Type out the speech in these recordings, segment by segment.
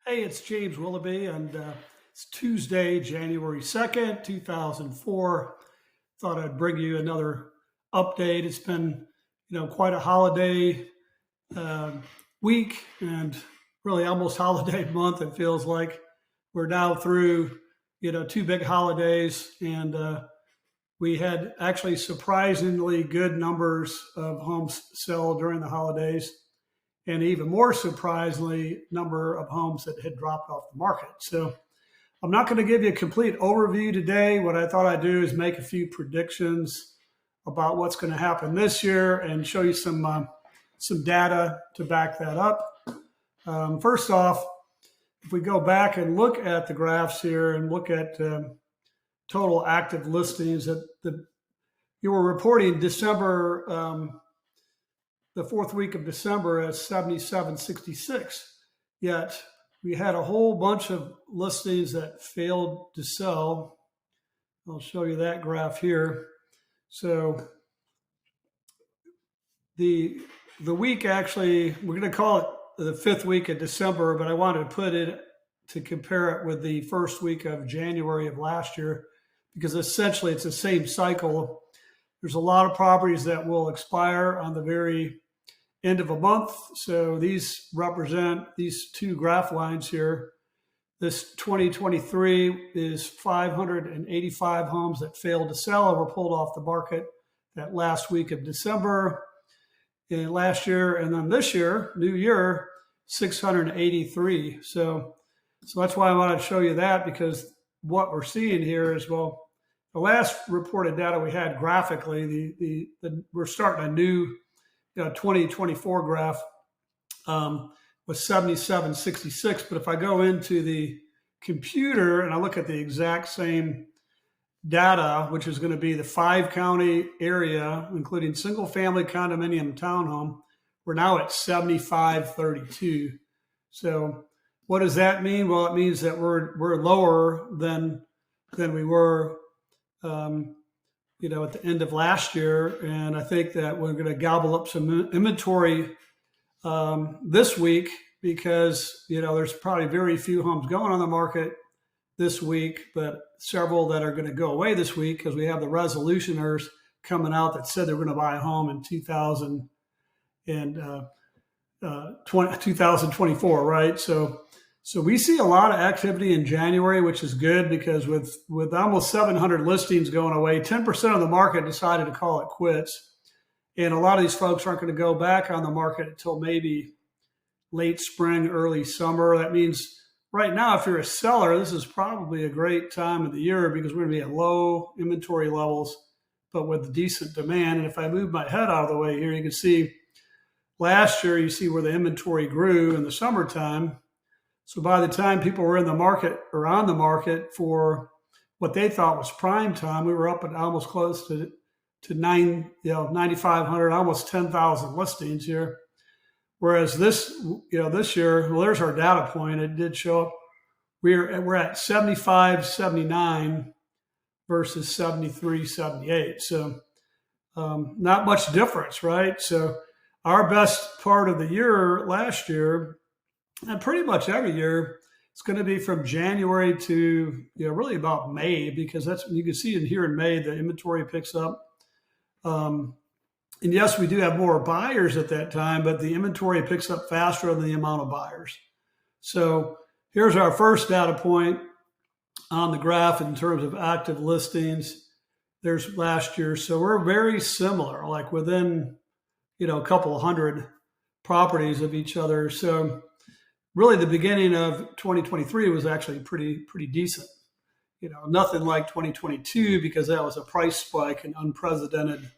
Hey, it's James Willoughby, and it's Tuesday, January 2nd, 2004. Thought I'd bring you another update. It's been, quite a holiday um week and really almost holiday month. It feels like we're now through, two big holidays, and we had actually surprisingly good numbers of homes sell during the holidays and even more surprisingly, number of homes that had dropped off the market. So I'm not going to give you a complete overview today. What I thought I'd do is make a few predictions about what's going to happen this year and show you some data to back that up. First off, if we go back and look at the graphs here and look at total active listings, that you were reporting December. The fourth week of December at 7766. Yet we had a whole bunch of listings that failed to sell. I'll show you that graph here. So the week, actually, we're going to call it the fifth week of December, but I wanted to put it to compare it with the first week of January of last year, because essentially it's the same cycle. There's a lot of properties that will expire on the very end of a month. So these represent these two graph lines here. This 2023 is 585 homes that failed to sell and were pulled off the market that last week of December in last year. And then this year, new year, 683. So that's why I wanted to show you that, because what we're seeing here is, well, the last reported data we had graphically, we're starting a new 2024 graph was 7766. But if I go into the computer and I look at the exact same data, which is going to be the 5-county area, including single family, condominium, townhome, we're now at 7532. So what does that mean? Well, it means that we're lower than we were at the end of last year. And I think that we're going to gobble up some inventory this week, because, there's probably very few homes going on the market this week, but several that are going to go away this week, because we have the resolutioners coming out that said they're going to buy a home in 2024, right? So we see a lot of activity in January, which is good, because with almost 700 listings going away, 10% of the market decided to call it quits. And a lot of these folks aren't going to go back on the market until maybe late spring, early summer. That means right now, if you're a seller, this is probably a great time of the year, because we're going to be at low inventory levels, but with decent demand. And if I move my head out of the way here, you can see last year, you see where the inventory grew in the summertime. So by the time people were in the market or on the market for what they thought was prime time, we were up at almost close to 9,500, almost 10,000 listings here. Whereas this year, well, there's our data point. It did show up. We're at 75, 79 versus 73, 78. So not much difference, right? So our best part of the year last year, and pretty much every year, it's going to be from January to really about May, because that's, you can see in here in May the inventory picks up. And yes, we do have more buyers at that time, but the inventory picks up faster than the amount of buyers. So here's our first data point on the graph in terms of active listings. There's last year. So we're very similar, like within a couple of hundred properties of each other. So really, the beginning of 2023 was actually pretty decent. Nothing like 2022, because that was a price spike and unprecedented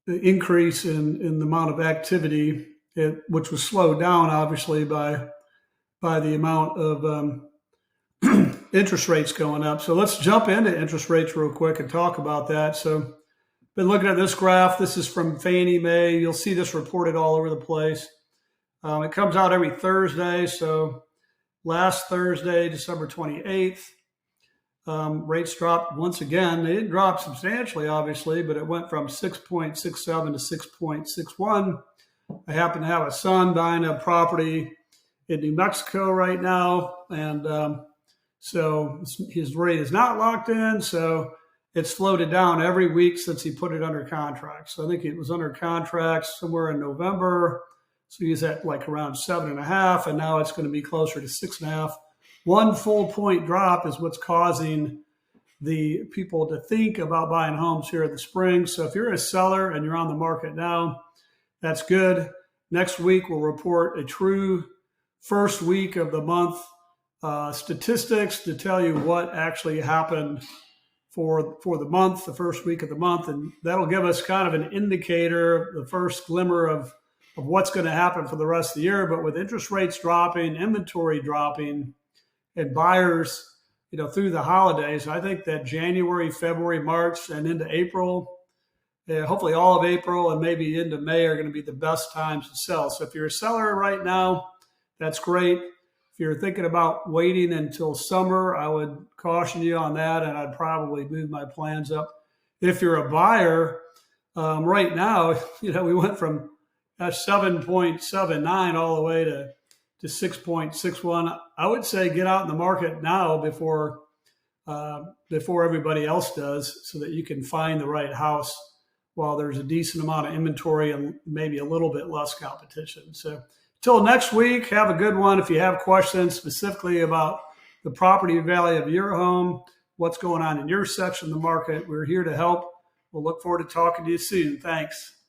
increase in the amount of activity, which was slowed down, obviously, by the amount of interest rates going up. So let's jump into interest rates real quick and talk about that. So, been looking at this graph. This is from Fannie Mae. You'll see this reported all over the place. It comes out every Thursday. So last Thursday, December 28th, rates dropped once again. They didn't drop substantially, obviously, but it went from 6.67 to 6.61. I happen to have a son buying a property in New Mexico right now, and so his rate is not locked in. So it's floated down every week since he put it under contract. So I think it was under contract somewhere in November. So he's at like around 7.5, and now it's going to be closer to 6.5. 1 full point drop is what's causing the people to think about buying homes here in the spring. So if you're a seller and you're on the market now, that's good. Next week, we'll report a true first week of the month statistics to tell you what actually happened for the month, the first week of the month. And that'll give us kind of an indicator, the first glimmer of what's going to happen for the rest of the year. But with interest rates dropping, inventory dropping, and buyers, through the holidays, I think that January, February, March, and into April, hopefully all of April and maybe into May are going to be the best times to sell. So if you're a seller right now, that's great. If you're thinking about waiting until summer, I would caution you on that, and I'd probably move my plans up. If you're a buyer, right now, we went from 7.79 all the way to 6.61. I would say get out in the market now before everybody else does, so that you can find the right house while there's a decent amount of inventory and maybe a little bit less competition. So till next week, have a good one. If you have questions specifically about the property value of your home, what's going on in your section of the market, we're here to help. We'll look forward to talking to you soon. Thanks.